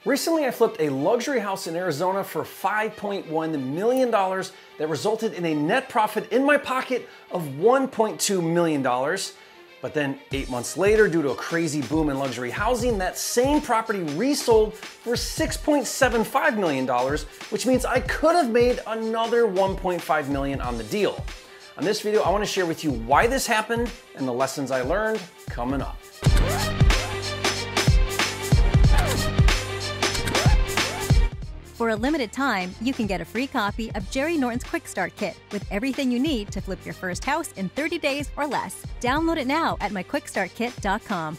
Recently, I flipped a luxury house in Arizona for $5.1 million that resulted in a net profit in my pocket of $1.2 million. But then 8 months later, due to a crazy boom in luxury housing, that same property resold for $6.75 million, which means I could have made another $1.5 million on the deal. On this video, I want to share with you why this happened and the lessons I learned coming up. For a limited time, you can get a free copy of Jerry Norton's Quick Start Kit with everything you need to flip your first house in 30 days or less. Download it now at myquickstartkit.com.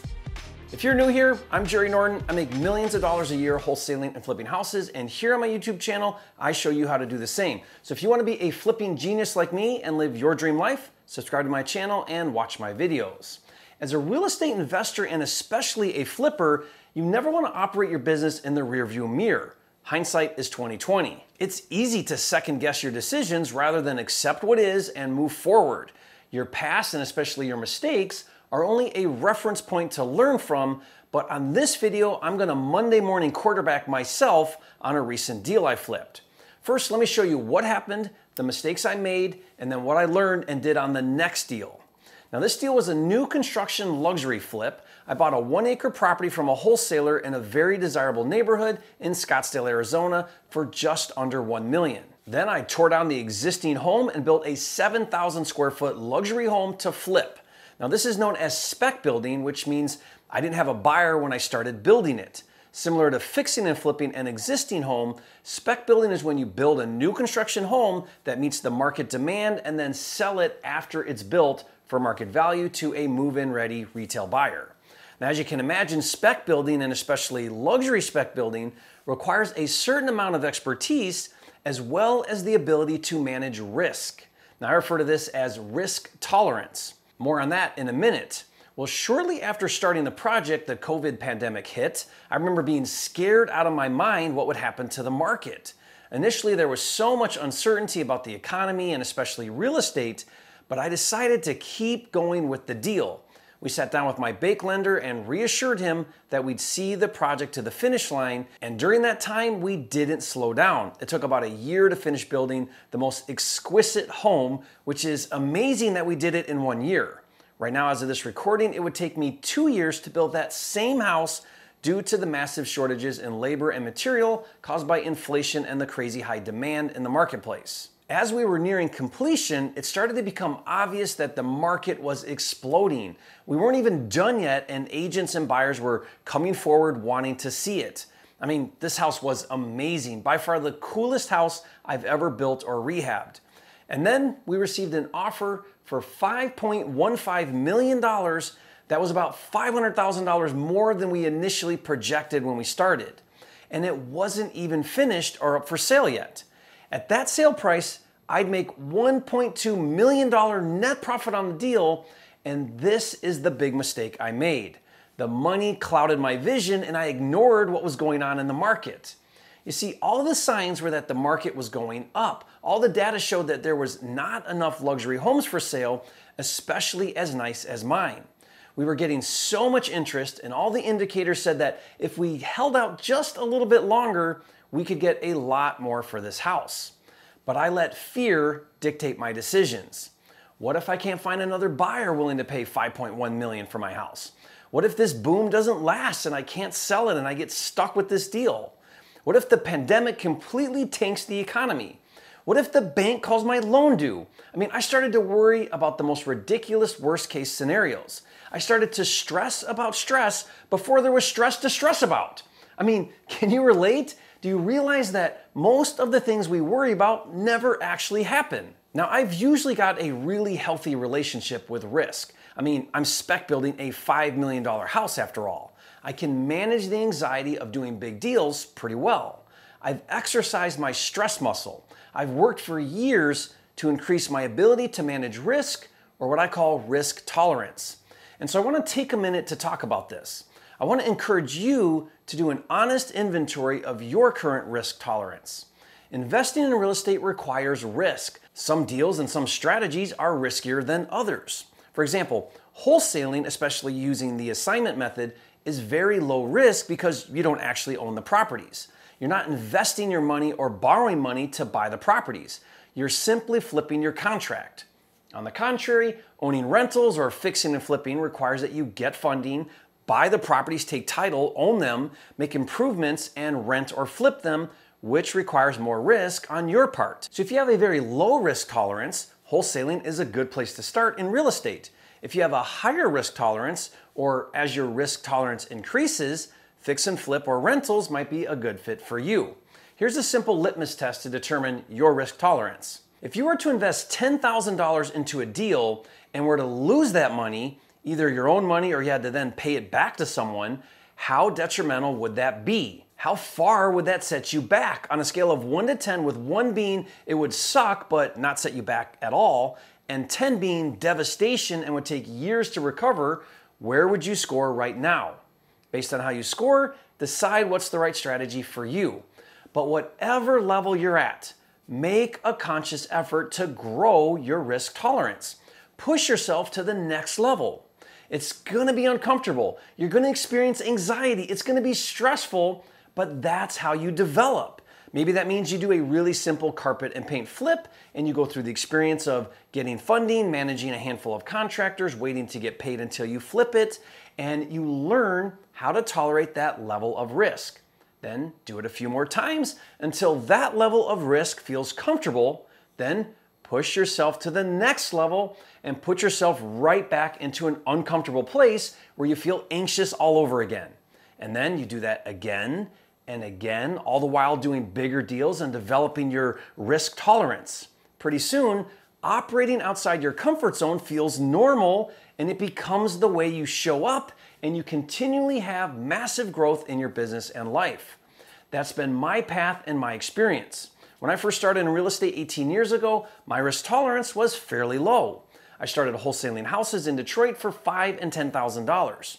If you're new here, I'm Jerry Norton. I make millions of dollars a year wholesaling and flipping houses, and here on my YouTube channel, I show you how to do the same. So if you want to be a flipping genius like me and live your dream life, subscribe to my channel and watch my videos. As a real estate investor and especially a flipper, you never want to operate your business in the rearview mirror. Hindsight is 20/20. It's easy to second guess your decisions rather than accept what is and move forward. Your past and especially your mistakes are only a reference point to learn from, but on this video, I'm gonna Monday morning quarterback myself on a recent deal I flipped. First, let me show you what happened, the mistakes I made, and then what I learned and did on the next deal. Now, this deal was a new construction luxury flip. I bought a 1-acre property from a wholesaler in a very desirable neighborhood in Scottsdale, Arizona for just under $1 million. Then I tore down the existing home and built a 7,000 square foot luxury home to flip. Now, this is known as spec building, which means I didn't have a buyer when I started building it. Similar to fixing and flipping an existing home, spec building is when you build a new construction home that meets the market demand and then sell it after it's built for market value to a move-in ready retail buyer. Now, as you can imagine, spec building, and especially luxury spec building, requires a certain amount of expertise as well as the ability to manage risk. Now, I refer to this as risk tolerance. More on that in a minute. Well, shortly after starting the project, the COVID pandemic hit. I remember being scared out of my mind what would happen to the market. Initially, there was so much uncertainty about the economy and especially real estate, but I decided to keep going with the deal. We sat down with my bank lender and reassured him that we'd see the project to the finish line, and during that time, we didn't slow down. It took about a year to finish building the most exquisite home, which is amazing that we did it in 1 year. Right now, as of this recording, it would take me 2 years to build that same house due to the massive shortages in labor and material caused by inflation and the crazy high demand in the marketplace. As we were nearing completion, it started to become obvious that the market was exploding. We weren't even done yet, and agents and buyers were coming forward wanting to see it. I mean, this house was amazing, by far the coolest house I've ever built or rehabbed. And then we received an offer for $5.15 million that was about $500,000 more than we initially projected when we started. And it wasn't even finished or up for sale yet. At that sale price, I'd make $1.2 million net profit on the deal, and this is the big mistake I made. The money clouded my vision, and I ignored what was going on in the market. You see, all the signs were that the market was going up. All the data showed that there was not enough luxury homes for sale, especially as nice as mine. We were getting so much interest, and all the indicators said that if we held out just a little bit longer, we could get a lot more for this house. But I let fear dictate my decisions. What if I can't find another buyer willing to pay $5.1 million for my house? What if this boom doesn't last and I can't sell it and I get stuck with this deal? What if the pandemic completely tanks the economy? What if the bank calls my loan due? I mean, I started to worry about the most ridiculous worst case scenarios. I started to stress about stress before there was stress to stress about. I mean, can you relate? Do you realize that most of the things we worry about never actually happen? Now, I've usually got a really healthy relationship with risk. I mean, I'm spec building a $5 million house after all. I can manage the anxiety of doing big deals pretty well. I've exercised my stress muscle. I've worked for years to increase my ability to manage risk, or what I call risk tolerance. And so I want to take a minute to talk about this. I want to encourage you to do an honest inventory of your current risk tolerance. Investing in real estate requires risk. Some deals and some strategies are riskier than others. For example, wholesaling, especially using the assignment method, is very low risk because you don't actually own the properties. You're not investing your money or borrowing money to buy the properties. You're simply flipping your contract. On the contrary, owning rentals or fixing and flipping requires that you get funding, buy the properties, take title, own them, make improvements, and rent or flip them, which requires more risk on your part. So if you have a very low risk tolerance, wholesaling is a good place to start in real estate. If you have a higher risk tolerance, or as your risk tolerance increases, fix and flip or rentals might be a good fit for you. Here's a simple litmus test to determine your risk tolerance. If you were to invest $10,000 into a deal and were to lose that money, either your own money or you had to then pay it back to someone, how detrimental would that be? How far would that set you back? On a scale of 1 to 10, with 1 being it would suck but not set you back at all, and 10 being devastation and would take years to recover, where would you score right now? Based on how you score, decide what's the right strategy for you. But whatever level you're at, make a conscious effort to grow your risk tolerance. Push yourself to the next level. It's gonna be uncomfortable. You're gonna experience anxiety. It's gonna be stressful, but that's how you develop. Maybe that means you do a really simple carpet and paint flip and you go through the experience of getting funding, managing a handful of contractors, waiting to get paid until you flip it, and you learn how to tolerate that level of risk. Then do it a few more times until that level of risk feels comfortable. Then push yourself to the next level and put yourself right back into an uncomfortable place where you feel anxious all over again. And then you do that again and again, all the while doing bigger deals and developing your risk tolerance. Pretty soon, operating outside your comfort zone feels normal and it becomes the way you show up, and you continually have massive growth in your business and life. That's been my path and my experience. When I first started in real estate 18 years ago, my risk tolerance was fairly low. I started wholesaling houses in Detroit for $5,000 and $10,000.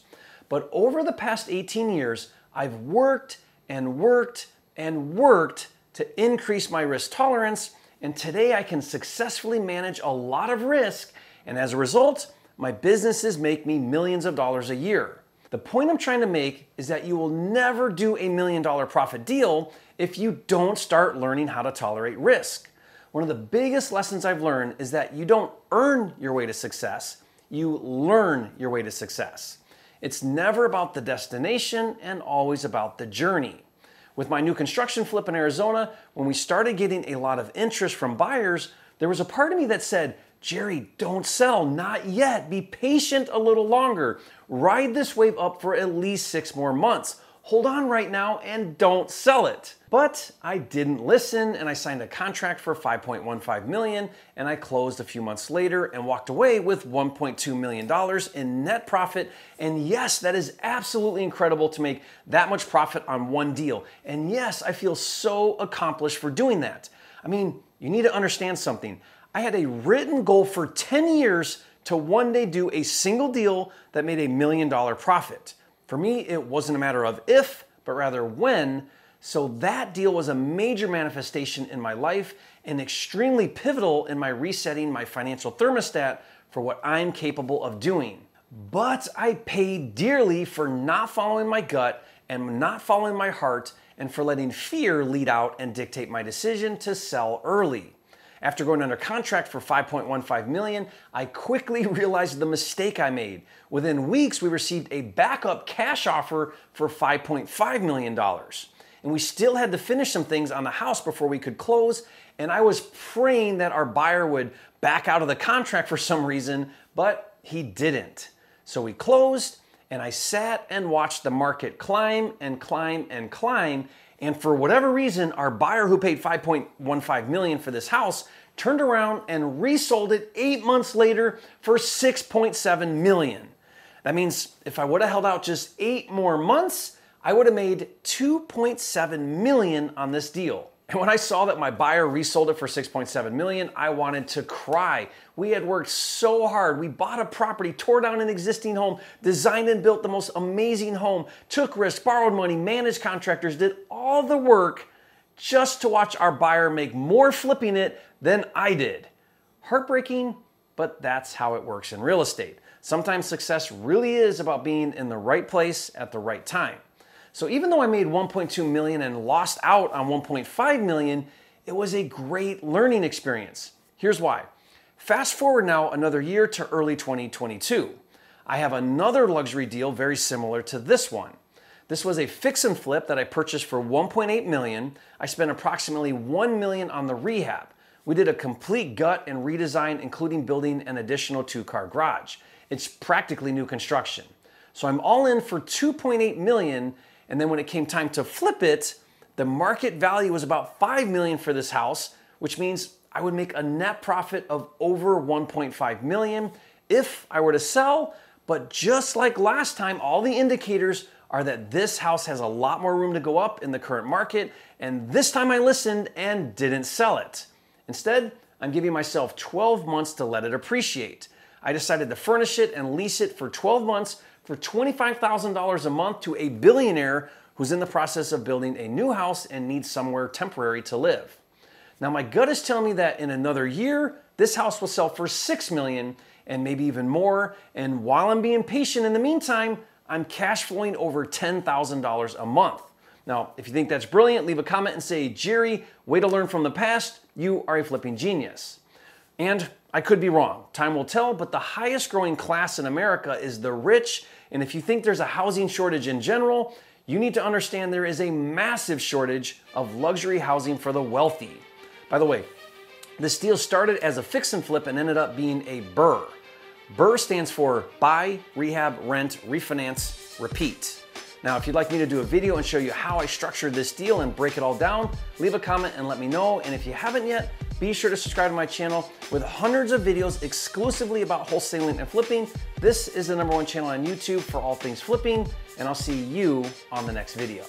But over the past 18 years, I've worked and worked and worked to increase my risk tolerance, and today I can successfully manage a lot of risk, and as a result, my businesses make me millions of dollars a year. The point I'm trying to make is that you will never do $1 million profit deal if you don't start learning how to tolerate risk. One of the biggest lessons I've learned is that you don't earn your way to success, you learn your way to success. It's never about the destination and always about the journey. With my new construction flip in Arizona, when we started getting a lot of interest from buyers, there was a part of me that said, Jerry, don't sell, not yet. Be patient a little longer. Ride this wave up for at least 6 more months. Hold on right now and don't sell it. But I didn't listen, and I signed a contract for $5.15 million, and I closed a few months later and walked away with $1.2 million in net profit. And yes, that is absolutely incredible to make that much profit on one deal. And yes, I feel so accomplished for doing that. I mean, you need to understand something. I had a written goal for 10 years to one day do a single deal that made $1 million profit. For me, it wasn't a matter of if, but rather when. So that deal was a major manifestation in my life and extremely pivotal in my resetting my financial thermostat for what I'm capable of doing. But I paid dearly for not following my gut and not following my heart, and for letting fear lead out and dictate my decision to sell early. After going under contract for $5.15 million, I quickly realized the mistake I made. Within weeks, we received a backup cash offer for $5.5 million. And we still had to finish some things on the house before we could close, and I was praying that our buyer would back out of the contract for some reason, but he didn't. So we closed, and I sat and watched the market climb and climb and climb. And for whatever reason, our buyer who paid $5.15 million for this house turned around and resold it 8 months later for $6.7 million. That means if I would have held out just 8 more months, I would have made $2.7 million on this deal. And when I saw that my buyer resold it for $6.7 million, I wanted to cry. We had worked so hard. We bought a property, tore down an existing home, designed and built the most amazing home, took risks, borrowed money, managed contractors, did all the work just to watch our buyer make more flipping it than I did. Heartbreaking, but that's how it works in real estate. Sometimes success really is about being in the right place at the right time. So even though I made 1.2 million and lost out on 1.5 million, it was a great learning experience. Here's why. Fast forward now another year to early 2022. I have another luxury deal very similar to this one. This was a fix and flip that I purchased for 1.8 million. I spent approximately 1 million on the rehab. We did a complete gut and redesign, including building an additional 2-car garage. It's practically new construction. So I'm all in for 2.8 million, and then when it came time to flip it, the market value was about 5 million for this house, which means I would make a net profit of over 1.5 million if I were to sell. But just like last time, all the indicators are that this house has a lot more room to go up in the current market, and this time I listened and didn't sell it. Instead, I'm giving myself 12 months to let it appreciate. I decided to furnish it and lease it for 12 months for $25,000 a month to a billionaire who's in the process of building a new house and needs somewhere temporary to live. Now my gut is telling me that in another year, this house will sell for 6 million and maybe even more. And while I'm being patient in the meantime, I'm cash flowing over $10,000 a month. Now, if you think that's brilliant, leave a comment and say, Jerry, way to learn from the past. You are a flipping genius. And I could be wrong. Time will tell, but the highest growing class in America is the rich. And if you think there's a housing shortage in general, you need to understand there is a massive shortage of luxury housing for the wealthy. By the way, this deal started as a fix and flip and ended up being a BRRRR. BRRRR stands for buy, rehab, rent, refinance, repeat. Now, if you'd like me to do a video and show you how I structured this deal and break it all down, leave a comment and let me know. And if you haven't yet, be sure to subscribe to my channel with hundreds of videos exclusively about wholesaling and flipping. This is the #1 channel on YouTube for all things flipping, and I'll see you on the next video.